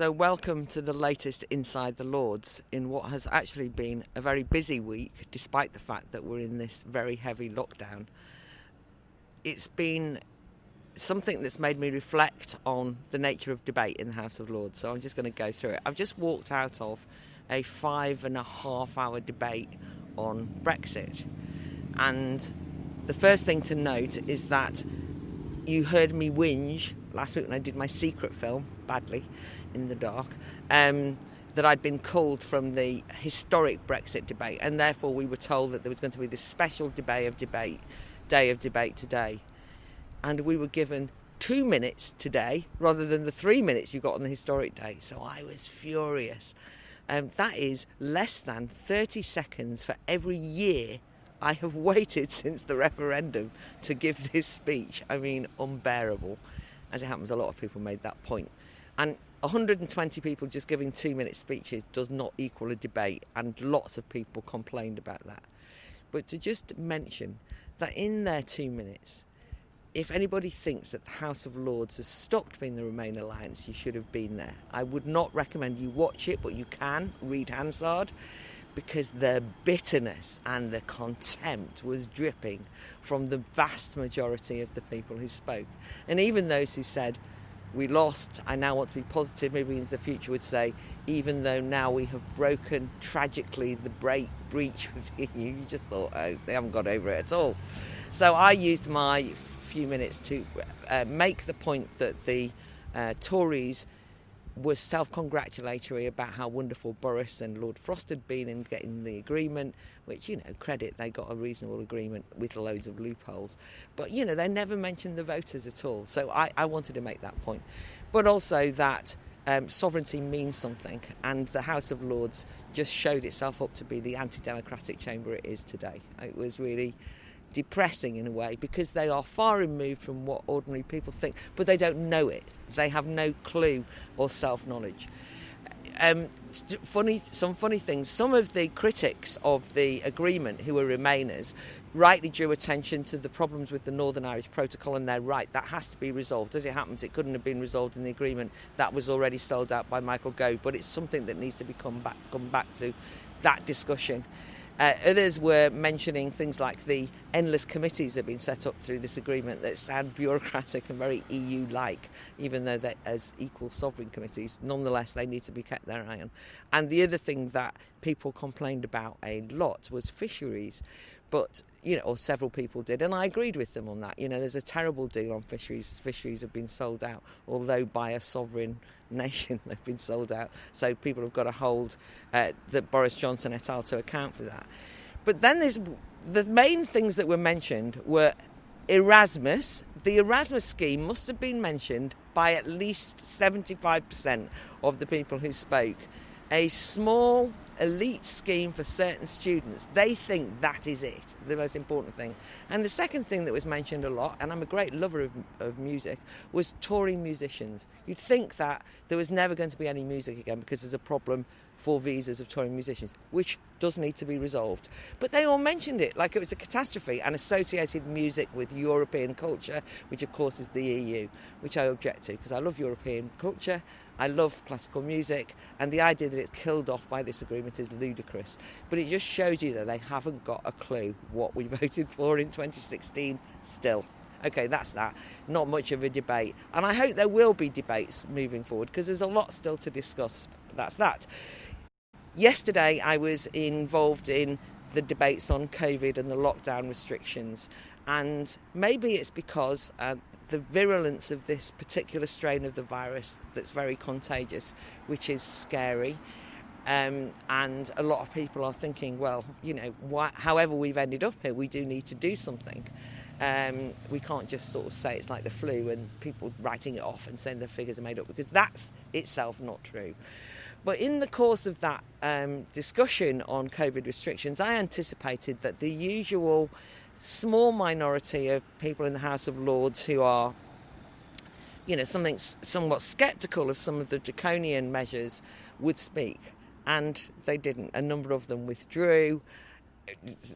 So welcome to the latest Inside the Lords in what has actually been a very busy week, despite the fact that we're in this very heavy lockdown. It's been something that's made me reflect on the nature of debate in the House of Lords, so I'm just going to go through it. I've just walked out of a 5.5-hour debate on Brexit, and the first thing to note is that you heard me whinge last week when I did my secret film, badly, in the dark, that I'd been called from the historic Brexit debate, and therefore we were told that there was going to be this special day of debate today. And we were given 2 minutes today rather than the 3 minutes you got on the historic day. So I was furious. That is less than 30 seconds for every year I have waited since the referendum to give this speech. I mean, unbearable. As it happens, a lot of people made that point. And 120 people just giving 2-minute speeches does not equal a debate, and lots of people complained about that. But to just mention that in their 2 minutes, if anybody thinks that the House of Lords has stopped being the Remain Alliance, you should have been there. I would not recommend you watch it, but you can read Hansard, because the bitterness and the contempt was dripping from the vast majority of the people who spoke. And even those who said, we lost, I now want to be positive, moving into the future, would say, even though now we have broken, tragically, the breach with the EU, you just thought, oh, they haven't got over it at all. So I used my few minutes to make the point that the Tories was self-congratulatory about how wonderful Boris and Lord Frost had been in getting the agreement, which, credit, they got a reasonable agreement with loads of loopholes. But, they never mentioned the voters at all. So I wanted to make that point. But also that sovereignty means something, and the House of Lords just showed itself up to be the anti-democratic chamber it is today. It was really depressing in a way, because they are far removed from what ordinary people think, but they don't know it. They have no clue or self-knowledge. Some funny things. Some of the critics of the agreement, who were Remainers, rightly drew attention to the problems with the Northern Irish Protocol, and they're right. That has to be resolved. As it happens, it couldn't have been resolved in the agreement that was already sold out by Michael Gove, but it's something that needs to be come back to that discussion. Others were mentioning things like the endless committees that have been set up through this agreement that sound bureaucratic and very EU-like, even though they're as equal sovereign committees. Nonetheless, they need to be kept their eye on. And the other thing that people complained about a lot was fisheries. But, or several people did, and I agreed with them on that. There's a terrible deal on fisheries. Fisheries have been sold out, although by a sovereign nation they've been sold out. So people have got to hold the Boris Johnson et al. To account for that. But then the main things that were mentioned were Erasmus. The Erasmus scheme must have been mentioned by at least 75% of the people who spoke. A small elite scheme for certain students. They think that is it, the most important thing. And the second thing that was mentioned a lot, and I'm a great lover of music, was touring musicians. You'd think that there was never going to be any music again because there's a problem for visas of touring musicians, which does need to be resolved. But they all mentioned it like it was a catastrophe, and associated music with European culture, which of course is the EU, which I object to because I love European culture, I love classical music, and the idea that it's killed off by this agreement is ludicrous. But it just shows you that they haven't got a clue what we voted for in 2016 still. OK, that's that. Not much of a debate. And I hope there will be debates moving forward, because there's a lot still to discuss. But that's that. Yesterday, I was involved in the debates on COVID and the lockdown restrictions. And maybe it's because the virulence of this particular strain of the virus that's very contagious, which is scary. And a lot of people are thinking, well, however we've ended up here, we do need to do something. We can't just sort of say it's like the flu and people writing it off and saying the figures are made up, because that's itself not true. But in the course of that discussion on COVID restrictions, I anticipated that the usual small minority of people in the House of Lords who are, somewhat sceptical of some of the draconian measures would speak. And they didn't. A number of them withdrew.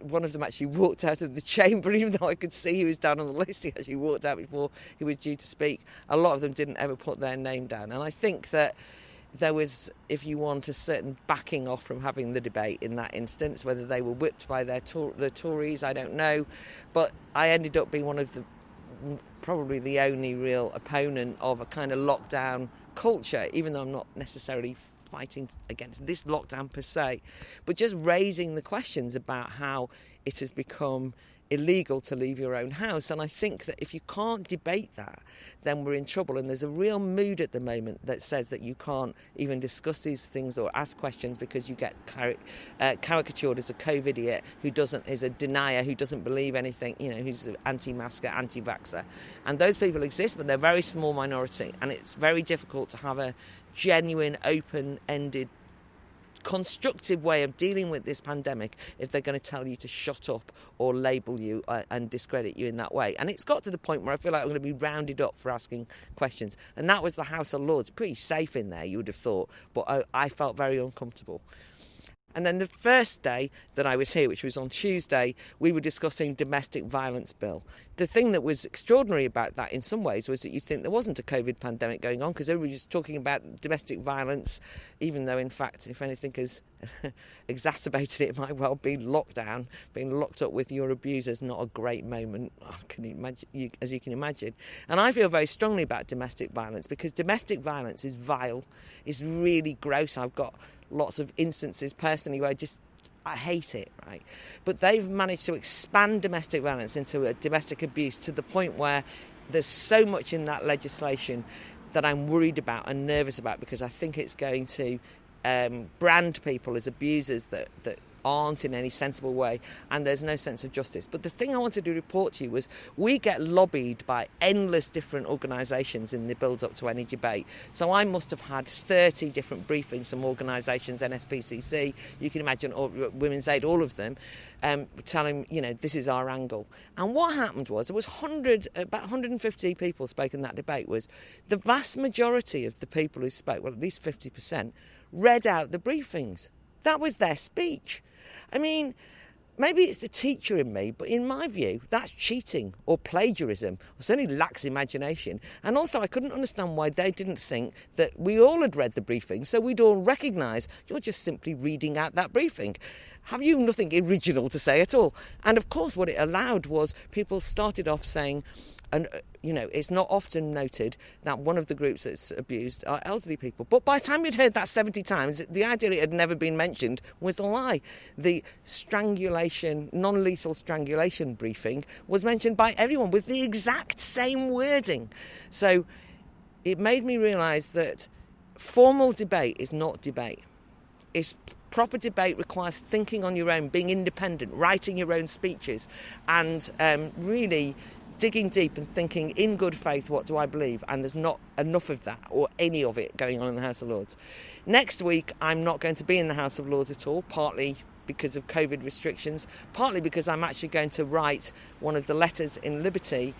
One of them actually walked out of the chamber, even though I could see he was down on the list. He actually walked out before he was due to speak. A lot of them didn't ever put their name down. And I think that there was, if you want, a certain backing off from having the debate in that instance. Whether they were whipped by the Tories, I don't know. But I ended up being one of probably the only real opponent of a kind of lockdown culture, even though I'm not necessarily fighting against this lockdown per se, but just raising the questions about how it has become illegal to leave your own house. And I think that if you can't debate that, then we're in trouble. And there's a real mood at the moment that says that you can't even discuss these things or ask questions because you get caricatured as a COVID idiot who is a denier, who doesn't believe anything, who's an anti-masker, anti-vaxxer. And those people exist, but they're a very small minority. And it's very difficult to have a genuine, open-ended, constructive way of dealing with this pandemic if they're going to tell you to shut up or label you and discredit you in that way. And it's got to the point where I feel like I'm going to be rounded up for asking questions. And that was the House of Lords. Pretty safe in there, you would have thought, but I felt very uncomfortable. And then the first day that I was here, which was on Tuesday, we were discussing domestic violence bill. The thing that was extraordinary about that in some ways was that you'd think there wasn't a COVID pandemic going on because everybody was talking about domestic violence, even though, in fact, if anything has exacerbated it, might well be lockdown. Being locked up with your abusers, not a great moment, as you can imagine. And I feel very strongly about domestic violence because domestic violence is vile, is really gross. I've got lots of instances personally where I hate it, right? But they've managed to expand domestic violence into a domestic abuse to the point where there's so much in that legislation that I'm worried about and nervous about because I think it's going to brand people as abusers that aren't in any sensible way, and there's no sense of justice. But the thing I wanted to report to you was we get lobbied by endless different organisations in the build-up to any debate. So I must have had 30 different briefings from organisations, NSPCC, you can imagine, or Women's Aid, all of them, telling, this is our angle. And what happened was there was about 150 people spoke in that debate. Was the vast majority of the people who spoke, well, at least 50%, read out the briefings. That was their speech. I mean, maybe it's the teacher in me, but in my view, that's cheating or plagiarism, or certainly lacks imagination. And also, I couldn't understand why they didn't think that we all had read the briefing, so we'd all recognise you're just simply reading out that briefing. Have you nothing original to say at all? And of course, what it allowed was people started off saying, and, it's not often noted that one of the groups that's abused are elderly people. But by the time you'd heard that 70 times, the idea it had never been mentioned was a lie. The strangulation, non-lethal strangulation briefing was mentioned by everyone with the exact same wording. So it made me realise that formal debate is not debate. Proper debate requires thinking on your own, being independent, writing your own speeches, and really digging deep and thinking in good faith, what do I believe? And there's not enough of that or any of it going on in the House of Lords. Next week, I'm not going to be in the House of Lords at all, partly because of COVID restrictions, partly because I'm actually going to write one of the Letters in Liberty,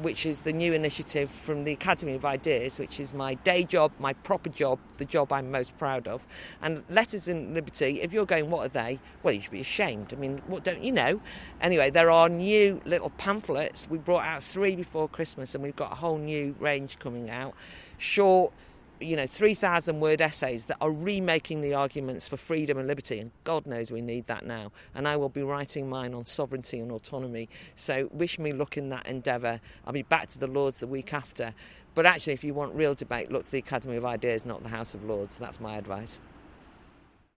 which is the new initiative from the Academy of Ideas, which is my day job, my proper job, the job I'm most proud of. And Letters in Liberty, if you're going, what are they? Well, you should be ashamed. I mean, what don't you know? Anyway, there are new little pamphlets. We brought out 3 before Christmas, and we've got a whole new range coming out. Short, 3,000-word essays that are remaking the arguments for freedom and liberty, and God knows we need that now. And I will be writing mine on sovereignty and autonomy. So wish me luck in that endeavour. I'll be back to the Lords the week after. But actually, if you want real debate, look to the Academy of Ideas, not the House of Lords. That's my advice.